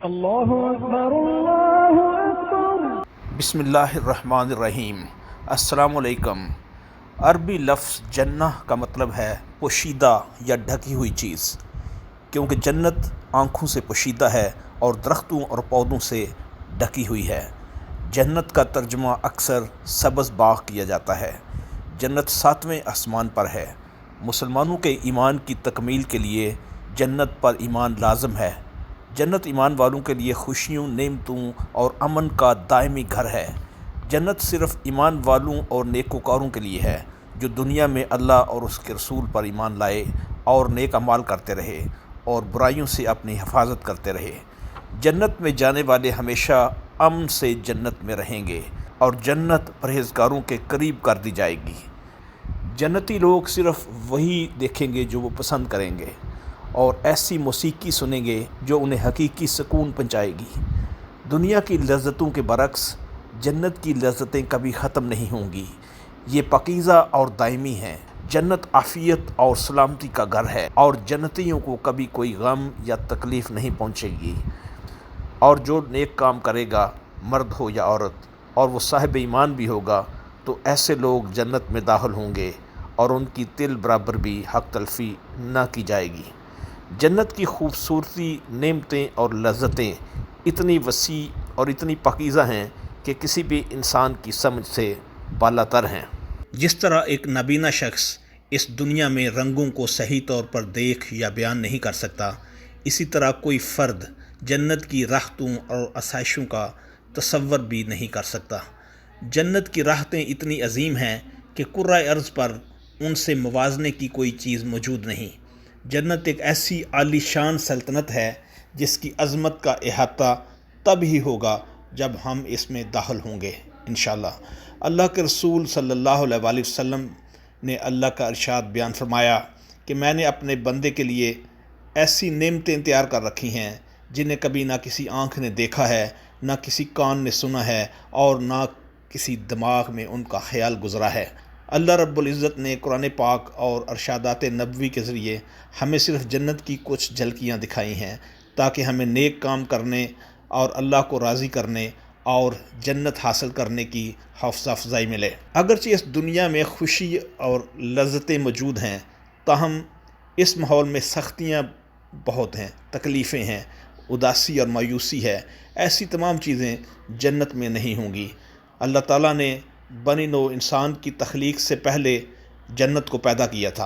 اللہ اکبر اللہ اکبر۔ بسم اللہ الرحمن الرحیم۔ السلام علیکم۔ عربی لفظ جنہ کا مطلب ہے پوشیدہ یا ڈھکی ہوئی چیز، کیونکہ جنت آنکھوں سے پوشیدہ ہے اور درختوں اور پودوں سے ڈھکی ہوئی ہے۔ جنت کا ترجمہ اکثر سبز باغ کیا جاتا ہے۔ جنت 7ویں آسمان پر ہے۔ مسلمانوں کے ایمان کی تکمیل کے لیے جنت پر ایمان لازم ہے۔ جنت ایمان والوں کے لیے خوشیوں، نعمتوں اور امن کا دائمی گھر ہے۔ جنت صرف ایمان والوں اور نیکوکاروں کے لیے ہے جو دنیا میں اللہ اور اس کے رسول پر ایمان لائے اور نیک اعمال کرتے رہے اور برائیوں سے اپنی حفاظت کرتے رہے۔ جنت میں جانے والے ہمیشہ امن سے جنت میں رہیں گے اور جنت پرہیزگاروں کے قریب کر دی جائے گی۔ جنتی لوگ صرف وہی دیکھیں گے جو وہ پسند کریں گے اور ایسی موسیقی سنیں گے جو انہیں حقیقی سکون پہنچائے گی۔ دنیا کی لذتوں کے برعکس جنت کی لذتیں کبھی ختم نہیں ہوں گی۔ یہ پاکیزہ اور دائمی ہیں۔ جنت عافیت اور سلامتی کا گھر ہے اور جنتیوں کو کبھی کوئی غم یا تکلیف نہیں پہنچے گی۔ اور جو نیک کام کرے گا، مرد ہو یا عورت، اور وہ صاحب ایمان بھی ہوگا، تو ایسے لوگ جنت میں داخل ہوں گے اور ان کی تل برابر بھی حق تلفی نہ کی جائے گی۔ جنت کی خوبصورتی، نعمتیں اور لذتیں اتنی وسیع اور اتنی پاکیزہ ہیں کہ کسی بھی انسان کی سمجھ سے بالاتر ہیں۔ جس طرح ایک نابینا شخص اس دنیا میں رنگوں کو صحیح طور پر دیکھ یا بیان نہیں کر سکتا، اسی طرح کوئی فرد جنت کی راحتوں اور آسائشوں کا تصور بھی نہیں کر سکتا۔ جنت کی راحتیں اتنی عظیم ہیں کہ کرۂ ارض پر ان سے موازنے کی کوئی چیز موجود نہیں۔ جنت ایک ایسی عالی شان سلطنت ہے جس کی عظمت کا احاطہ تب ہی ہوگا جب ہم اس میں داخل ہوں گے انشاءاللہ۔ اللہ کے رسول صلی اللہ علیہ وآلہ وسلم نے اللہ کا ارشاد بیان فرمایا کہ میں نے اپنے بندے کے لیے ایسی نعمتیں تیار کر رکھی ہیں جنہیں کبھی نہ کسی آنکھ نے دیکھا ہے، نہ کسی کان نے سنا ہے اور نہ کسی دماغ میں ان کا خیال گزرا ہے۔ اللہ رب العزت نے قرآن پاک اور ارشادات نبوی کے ذریعے ہمیں صرف جنت کی کچھ جھلکیاں دکھائی ہیں تاکہ ہمیں نیک کام کرنے اور اللہ کو راضی کرنے اور جنت حاصل کرنے کی حوصلہ افزائی ملے۔ اگرچہ اس دنیا میں خوشی اور لذتیں موجود ہیں، تاہم اس ماحول میں سختیاں بہت ہیں، تکلیفیں ہیں، اداسی اور مایوسی ہے۔ ایسی تمام چیزیں جنت میں نہیں ہوں گی۔ اللہ تعالیٰ نے بنی نوع انسان کی تخلیق سے پہلے جنت کو پیدا کیا تھا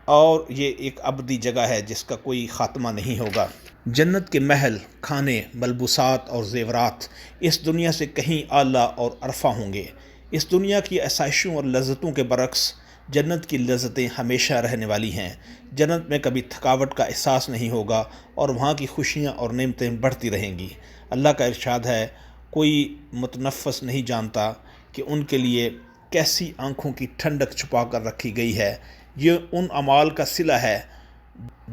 اور یہ ایک ابدی جگہ ہے جس کا کوئی خاتمہ نہیں ہوگا۔ جنت کے محل، کھانے، ملبوسات اور زیورات اس دنیا سے کہیں اعلیٰ اور ارفع ہوں گے۔ اس دنیا کی آسائشوں اور لذتوں کے برعکس جنت کی لذتیں ہمیشہ رہنے والی ہیں۔ جنت میں کبھی تھکاوٹ کا احساس نہیں ہوگا اور وہاں کی خوشیاں اور نعمتیں بڑھتی رہیں گی۔ اللہ کا ارشاد ہے، کوئی متنفس نہیں جانتا کہ ان کے لیے کیسی آنکھوں کی ٹھنڈک چھپا کر رکھی گئی ہے۔ یہ ان اعمال کا صلہ ہے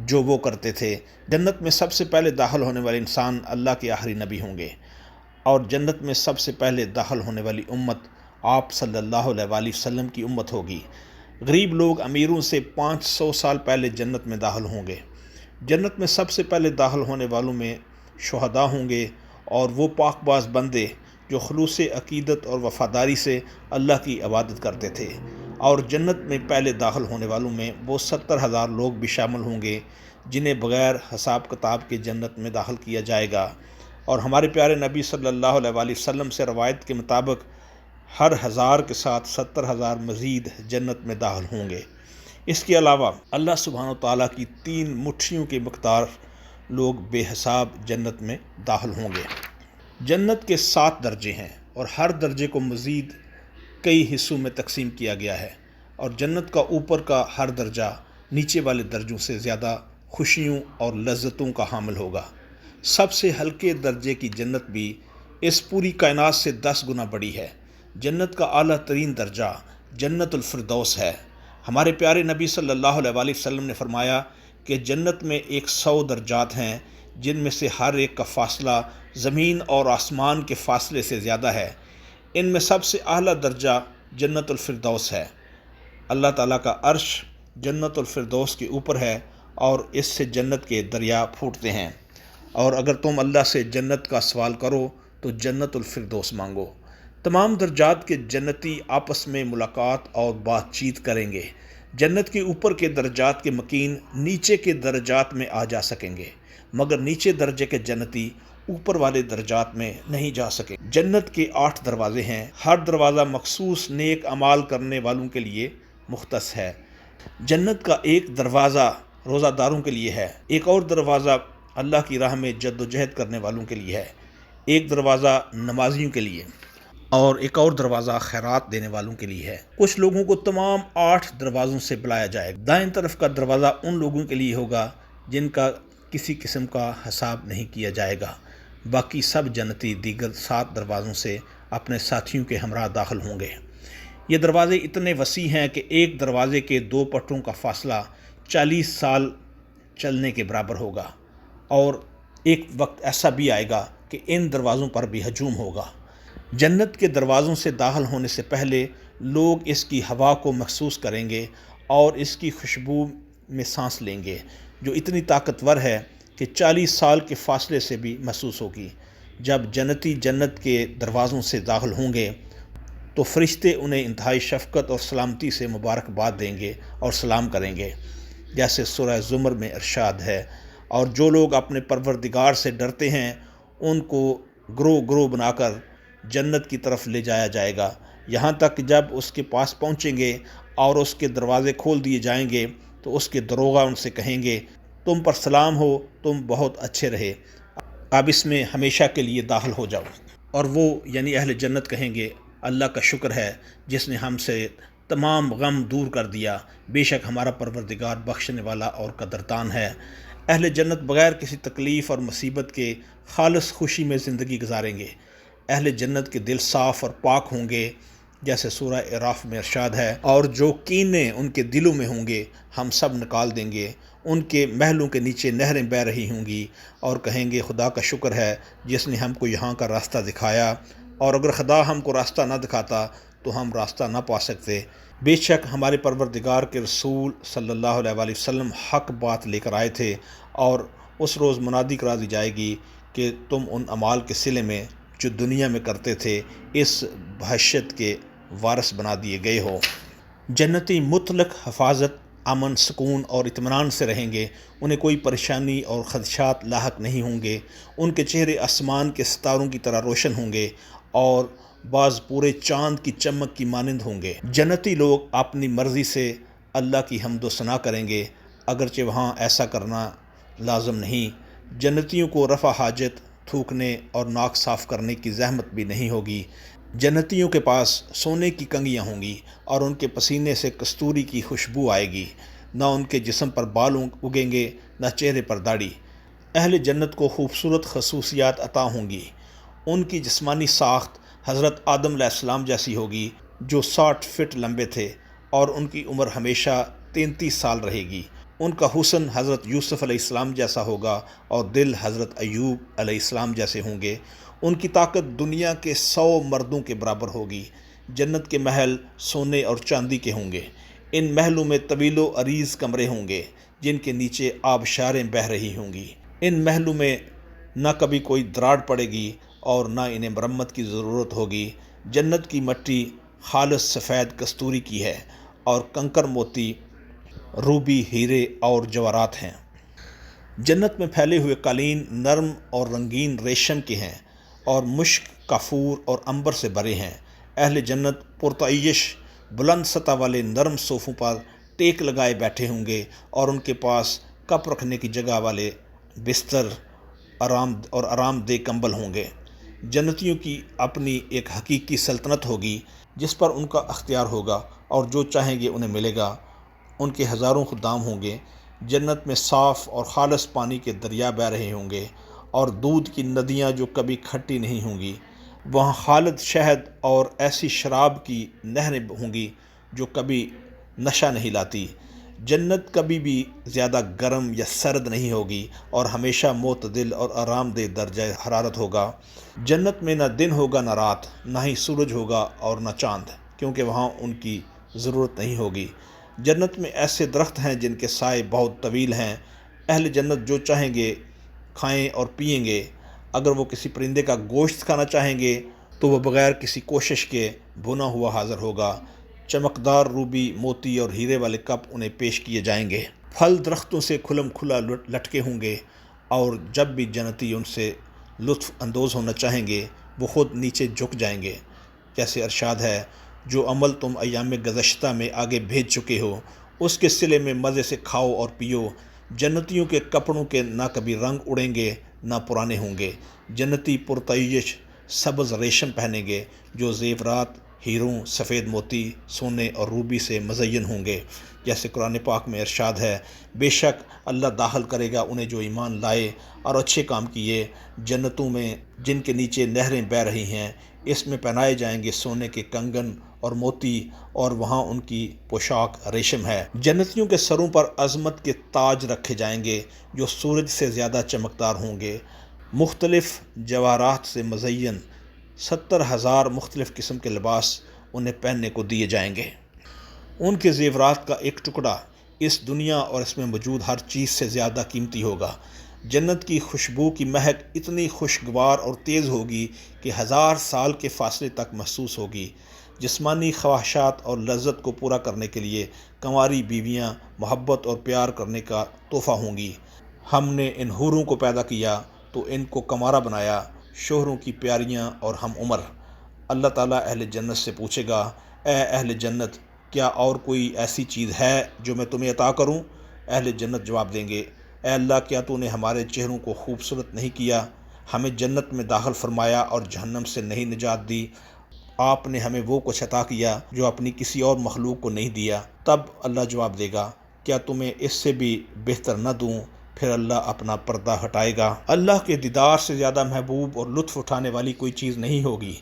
جو وہ کرتے تھے۔ جنت میں سب سے پہلے داخل ہونے والے انسان اللہ کے آخری نبی ہوں گے اور جنت میں سب سے پہلے داخل ہونے والی امت آپ صلی اللہ علیہ وآلہ وسلم کی امت ہوگی۔ غریب لوگ امیروں سے 500 سال پہلے جنت میں داخل ہوں گے۔ جنت میں سب سے پہلے داخل ہونے والوں میں شہداء ہوں گے اور وہ پاک باز بندے جو خلوص عقیدت اور وفاداری سے اللہ کی عبادت کرتے تھے۔ اور جنت میں پہلے داخل ہونے والوں میں وہ 70,000 لوگ بھی شامل ہوں گے جنہیں بغیر حساب کتاب کے جنت میں داخل کیا جائے گا۔ اور ہمارے پیارے نبی صلی اللہ علیہ وآلہ وسلم سے روایت کے مطابق ہر 1000 کے ساتھ 70,000 مزید جنت میں داخل ہوں گے۔ اس کے علاوہ اللہ سبحانہ وتعالیٰ کی 3 مٹھیوں کے مقدار لوگ بے حساب جنت میں داخل ہوں گے۔ جنت کے 7 درجے ہیں اور ہر درجے کو مزید کئی حصوں میں تقسیم کیا گیا ہے، اور جنت کا اوپر کا ہر درجہ نیچے والے درجوں سے زیادہ خوشیوں اور لذتوں کا حامل ہوگا۔ سب سے ہلکے درجے کی جنت بھی اس پوری کائنات سے 10 گنا بڑی ہے۔ جنت کا اعلیٰ ترین درجہ جنت الفردوس ہے۔ ہمارے پیارے نبی صلی اللہ علیہ وآلہ وسلم نے فرمایا کہ جنت میں 100 درجات ہیں جن میں سے ہر ایک کا فاصلہ زمین اور آسمان کے فاصلے سے زیادہ ہے۔ ان میں سب سے اعلیٰ درجہ جنت الفردوس ہے۔ اللہ تعالیٰ کا عرش جنت الفردوس کے اوپر ہے اور اس سے جنت کے دریا پھوٹتے ہیں۔ اور اگر تم اللہ سے جنت کا سوال کرو تو جنت الفردوس مانگو۔ تمام درجات کے جنتی آپس میں ملاقات اور بات چیت کریں گے۔ جنت کے اوپر کے درجات کے مکین نیچے کے درجات میں آ جا سکیں گے، مگر نیچے درجے کے جنتی اوپر والے درجات میں نہیں جا سکے۔ جنت کے 8 دروازے ہیں، ہر دروازہ مخصوص نیک اعمال کرنے والوں کے لیے مختص ہے۔ جنت کا ایک دروازہ روزہ داروں کے لیے ہے، ایک اور دروازہ اللہ کی راہ میں جد و جہد کرنے والوں کے لیے ہے، ایک دروازہ نمازیوں کے لیے اور ایک اور دروازہ خیرات دینے والوں کے لیے ہے۔ کچھ لوگوں کو تمام 8 دروازوں سے بلایا جائے گا۔ دائیں طرف کا دروازہ ان لوگوں کے لیے ہوگا جن کا کسی قسم کا حساب نہیں کیا جائے گا۔ باقی سب جنتی دیگر 7 دروازوں سے اپنے ساتھیوں کے ہمراہ داخل ہوں گے۔ یہ دروازے اتنے وسیع ہیں کہ ایک دروازے کے 2 پٹوں کا فاصلہ 40 سال چلنے کے برابر ہوگا، اور ایک وقت ایسا بھی آئے گا کہ ان دروازوں پر بھی ہجوم ہوگا۔ جنت کے دروازوں سے داخل ہونے سے پہلے لوگ اس کی ہوا کو محسوس کریں گے اور اس کی خوشبو میں سانس لیں گے، جو اتنی طاقتور ہے کہ 40 سال کے فاصلے سے بھی محسوس ہوگی۔ جب جنتی جنت کے دروازوں سے داخل ہوں گے تو فرشتے انہیں انتہائی شفقت اور سلامتی سے مبارکباد دیں گے اور سلام کریں گے، جیسے سورہ زمر میں ارشاد ہے، اور جو لوگ اپنے پروردگار سے ڈرتے ہیں ان کو گروہ گروہ بنا کر جنت کی طرف لے جایا جائے گا، یہاں تک کہ جب اس کے پاس پہنچیں گے اور اس کے دروازے کھول دیے جائیں گے تو اس کے دروغہ ان سے کہیں گے، تم پر سلام ہو، تم بہت اچھے رہے، اب اس میں ہمیشہ کے لیے داخل ہو جاؤ۔ اور وہ یعنی اہل جنت کہیں گے، اللہ کا شکر ہے جس نے ہم سے تمام غم دور کر دیا، بے شک ہمارا پروردگار بخشنے والا اور قدردان ہے۔ اہل جنت بغیر کسی تکلیف اور مصیبت کے خالص خوشی میں زندگی گزاریں گے۔ اہل جنت کے دل صاف اور پاک ہوں گے، جیسے سورہ اعراف میں ارشاد ہے، اور جو کینے ان کے دلوں میں ہوں گے ہم سب نکال دیں گے۔ ان کے محلوں کے نیچے نہریں بہہ رہی ہوں گی اور کہیں گے، خدا کا شکر ہے جس نے ہم کو یہاں کا راستہ دکھایا، اور اگر خدا ہم کو راستہ نہ دکھاتا تو ہم راستہ نہ پا سکتے۔ بے شک ہمارے پروردگار کے رسول صلی اللہ علیہ وآلہ وسلم حق بات لے کر آئے تھے، اور اس روز منادی کرا دی جائے گی کہ تم ان اعمال کے صلے میں جو دنیا میں کرتے تھے اس بحشت کے وارث بنا دیے گئے ہو۔ جنتی مطلق حفاظت، امن، سکون اور اطمینان سے رہیں گے، انہیں کوئی پریشانی اور خدشات لاحق نہیں ہوں گے۔ ان کے چہرے آسمان کے ستاروں کی طرح روشن ہوں گے اور بعض پورے چاند کی چمک کی مانند ہوں گے۔ جنتی لوگ اپنی مرضی سے اللہ کی حمد و ثنا کریں گے، اگرچہ وہاں ایسا کرنا لازم نہیں۔ جنتیوں کو رفع حاجت، تھوکنے اور ناک صاف کرنے کی زحمت بھی نہیں ہوگی۔ جنتیوں کے پاس سونے کی کنگھیاں ہوں گی اور ان کے پسینے سے کستوری کی خوشبو آئے گی۔ نہ ان کے جسم پر بال اگیں گے، نہ چہرے پر داڑھی۔ اہل جنت کو خوبصورت خصوصیات عطا ہوں گی۔ ان کی جسمانی ساخت حضرت آدم علیہ السلام جیسی ہوگی جو 60 فٹ لمبے تھے، اور ان کی عمر ہمیشہ 33 سال رہے گی۔ ان کا حسن حضرت یوسف علیہ السلام جیسا ہوگا اور دل حضرت ایوب علیہ السلام جیسے ہوں گے۔ ان کی طاقت دنیا کے 100 مردوں کے برابر ہوگی۔ جنت کے محل سونے اور چاندی کے ہوں گے۔ ان محلوں میں طویل و عریض کمرے ہوں گے جن کے نیچے آبشاریں بہہ رہی ہوں گی۔ ان محلوں میں نہ کبھی کوئی دراڑ پڑے گی اور نہ انہیں مرمت کی ضرورت ہوگی۔ جنت کی مٹی خالص سفید کستوری کی ہے اور کنکر موتی، روبی، ہیرے اور جواہرات ہیں۔ جنت میں پھیلے ہوئے قالین نرم اور رنگین ریشم کے ہیں اور مشک، کافور اور عنبر سے بھرے ہیں۔ اہل جنت پرتعیش بلند سطح والے نرم صوفوں پر ٹیک لگائے بیٹھے ہوں گے، اور ان کے پاس کپ رکھنے کی جگہ والے بستر اور آرام دہ کمبل ہوں گے۔ جنتیوں کی اپنی ایک حقیقی سلطنت ہوگی جس پر ان کا اختیار ہوگا، اور جو چاہیں گے انہیں ملے گا۔ ان کے ہزاروں خدام ہوں گے۔ جنت میں صاف اور خالص پانی کے دریا بہہ رہے ہوں گے اور دودھ کی ندیاں جو کبھی کھٹی نہیں ہوں گی۔ وہاں خالد شہد اور ایسی شراب کی نہریں ہوں گی جو کبھی نشہ نہیں لاتی۔ جنت کبھی بھی زیادہ گرم یا سرد نہیں ہوگی اور ہمیشہ معتدل اور آرام دہ درجہ حرارت ہوگا۔ جنت میں نہ دن ہوگا نہ رات، نہ ہی سورج ہوگا اور نہ چاند، کیونکہ وہاں ان کی ضرورت نہیں ہوگی۔ جنت میں ایسے درخت ہیں جن کے سائے بہت طویل ہیں۔ اہل جنت جو چاہیں گے کھائیں اور پئیں گے۔ اگر وہ کسی پرندے کا گوشت کھانا چاہیں گے تو وہ بغیر کسی کوشش کے بھنا ہوا حاضر ہوگا۔ چمکدار روبی، موتی اور ہیرے والے کپ انہیں پیش کیے جائیں گے۔ پھل درختوں سے کھلم کھلا لٹکے ہوں گے، اور جب بھی جنتی ان سے لطف اندوز ہونا چاہیں گے وہ خود نیچے جھک جائیں گے۔ جیسے ارشاد ہے، جو عمل تم ایام گزشتہ میں آگے بھیج چکے ہو اس کے صلے میں مزے سے کھاؤ اور پیو۔ جنتیوں کے کپڑوں کے نہ کبھی رنگ اڑیں گے نہ پرانے ہوں گے۔ جنتی پرتعیش سبز ریشم پہنیں گے جو زیورات، ہیروں، سفید موتی، سونے اور روبی سے مزین ہوں گے۔ جیسے قرآن پاک میں ارشاد ہے، بے شک اللہ داخل کرے گا انہیں جو ایمان لائے اور اچھے کام کیے، جنتوں میں جن کے نیچے نہریں بہہ رہی ہیں، اس میں پہنائے جائیں گے سونے کے کنگن اور موتی، اور وہاں ان کی پوشاک ریشم ہے۔ جنتیوں کے سروں پر عظمت کے تاج رکھے جائیں گے جو سورج سے زیادہ چمکدار ہوں گے۔ مختلف جواہرات سے مزین 70,000 مختلف قسم کے لباس انہیں پہننے کو دیے جائیں گے۔ ان کے زیورات کا ایک ٹکڑا اس دنیا اور اس میں موجود ہر چیز سے زیادہ قیمتی ہوگا۔ جنت کی خوشبو کی مہک اتنی خوشگوار اور تیز ہوگی کہ 1000 سال کے فاصلے تک محسوس ہوگی۔ جسمانی خواہشات اور لذت کو پورا کرنے کے لیے کنواری بیویاں محبت اور پیار کرنے کا تحفہ ہوں گی۔ ہم نے ان حوروں کو پیدا کیا تو ان کو کنوارا بنایا، شوہروں کی پیاریاں اور ہم عمر۔ اللہ تعالیٰ اہل جنت سے پوچھے گا، اے اہل جنت، کیا اور کوئی ایسی چیز ہے جو میں تمہیں عطا کروں؟ اہل جنت جواب دیں گے، اے اللہ، کیا تو نے ہمارے چہروں کو خوبصورت نہیں کیا، ہمیں جنت میں داخل فرمایا اور جہنم سے نہیں نجات دی؟ آپ نے ہمیں وہ کچھ عطا کیا جو اپنی کسی اور مخلوق کو نہیں دیا۔ تب اللہ جواب دے گا، کیا تمہیں اس سے بھی بہتر نہ دوں؟ پھر اللہ اپنا پردہ ہٹائے گا۔ اللہ کے دیدار سے زیادہ محبوب اور لطف اٹھانے والی کوئی چیز نہیں ہوگی۔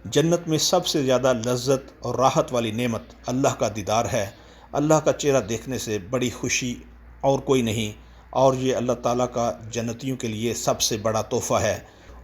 جنت میں سب سے زیادہ لذت اور راحت والی نعمت اللہ کا دیدار ہے۔ اللہ کا چہرہ دیکھنے سے بڑی خوشی اور کوئی نہیں، اور یہ اللہ تعالیٰ کا جنتیوں کے لیے سب سے بڑا تحفہ ہے۔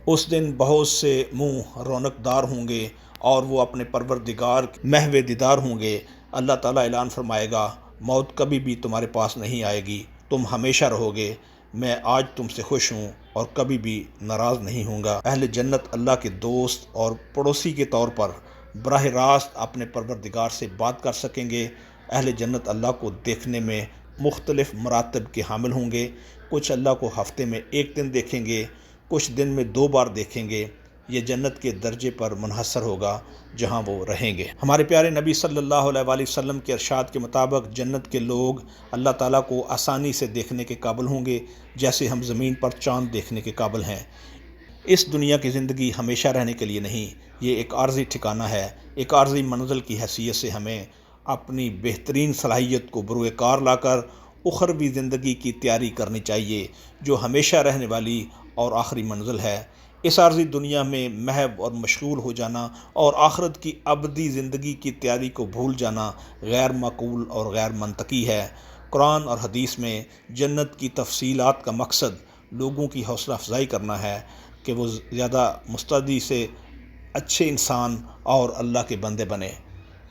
اس دن بہت سے منہ رونق دار ہوں گے اور وہ اپنے پروردگار محو دیدار ہوں گے۔ اللہ تعالیٰ اعلان فرمائے گا، موت کبھی بھی تمہارے پاس نہیں آئے گی، تم ہمیشہ رہو گے، میں آج تم سے خوش ہوں اور کبھی بھی ناراض نہیں ہوں گا۔ اہل جنت اللہ کے دوست اور پڑوسی کے طور پر براہ راست اپنے پروردگار سے بات کر سکیں گے۔ اہل جنت اللہ کو دیکھنے میں مختلف مراتب کے حامل ہوں گے۔ کچھ اللہ کو ہفتے میں 1 دن دیکھیں گے، کچھ دن میں 2 بار دیکھیں گے۔ یہ جنت کے درجے پر منحصر ہوگا جہاں وہ رہیں گے۔ ہمارے پیارے نبی صلی اللہ علیہ وآلہ وسلم کے ارشاد کے مطابق جنت کے لوگ اللہ تعالیٰ کو آسانی سے دیکھنے کے قابل ہوں گے، جیسے ہم زمین پر چاند دیکھنے کے قابل ہیں۔ اس دنیا کی زندگی ہمیشہ رہنے کے لیے نہیں، یہ ایک عارضی ٹھکانہ ہے۔ ایک عارضی منزل کی حیثیت سے ہمیں اپنی بہترین صلاحیت کو بروئے کار لا کر اخروی زندگی کی تیاری کرنی چاہیے، جو ہمیشہ رہنے والی اور آخری منزل ہے۔ اس عارضی دنیا میں محو اور مشغول ہو جانا اور آخرت کی ابدی زندگی کی تیاری کو بھول جانا غیر معقول اور غیر منطقی ہے۔ قرآن اور حدیث میں جنت کی تفصیلات کا مقصد لوگوں کی حوصلہ افزائی کرنا ہے کہ وہ زیادہ مستعدی سے اچھے انسان اور اللہ کے بندے بنے۔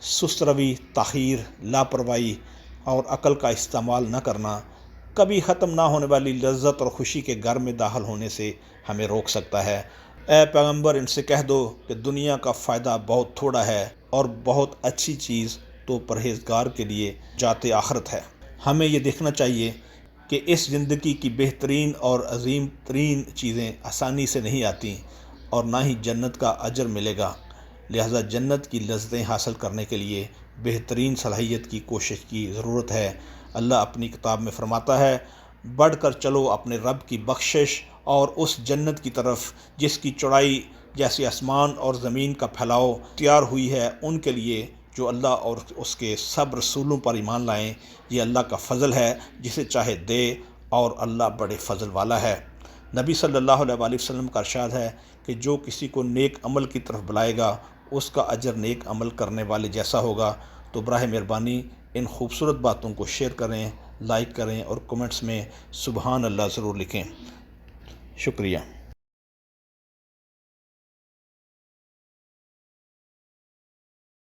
سست روی، تاخیر، لاپرواہی اور عقل کا استعمال نہ کرنا کبھی ختم نہ ہونے والی لذت اور خوشی کے گھر میں داخل ہونے سے ہمیں روک سکتا ہے۔ اے پیغمبر، ان سے کہہ دو کہ دنیا کا فائدہ بہت تھوڑا ہے اور بہت اچھی چیز تو پرہیزگار کے لیے جاتے آخرت ہے۔ ہمیں یہ دیکھنا چاہیے کہ اس زندگی کی بہترین اور عظیم ترین چیزیں آسانی سے نہیں آتیں اور نہ ہی جنت کا اجر ملے گا، لہذا جنت کی لذتیں حاصل کرنے کے لیے بہترین صلاحیت کی کوشش کی ضرورت ہے۔ اللہ اپنی کتاب میں فرماتا ہے، بڑھ کر چلو اپنے رب کی بخشش اور اس جنت کی طرف جس کی چوڑائی جیسے آسمان اور زمین کا پھیلاؤ تیار ہوئی ہے ان کے لیے جو اللہ اور اس کے سب رسولوں پر ایمان لائیں۔ یہ اللہ کا فضل ہے، جسے چاہے دے، اور اللہ بڑے فضل والا ہے۔ نبی صلی اللہ علیہ وآلہ وسلم کا ارشاد ہے کہ جو کسی کو نیک عمل کی طرف بلائے گا اس کا اجر نیک عمل کرنے والے جیسا ہوگا۔ تو براہ مہربانی ان خوبصورت باتوں کو شیئر کریں، لائک کریں اور کمنٹس میں سبحان اللہ ضرور لکھیں۔ شکریہ۔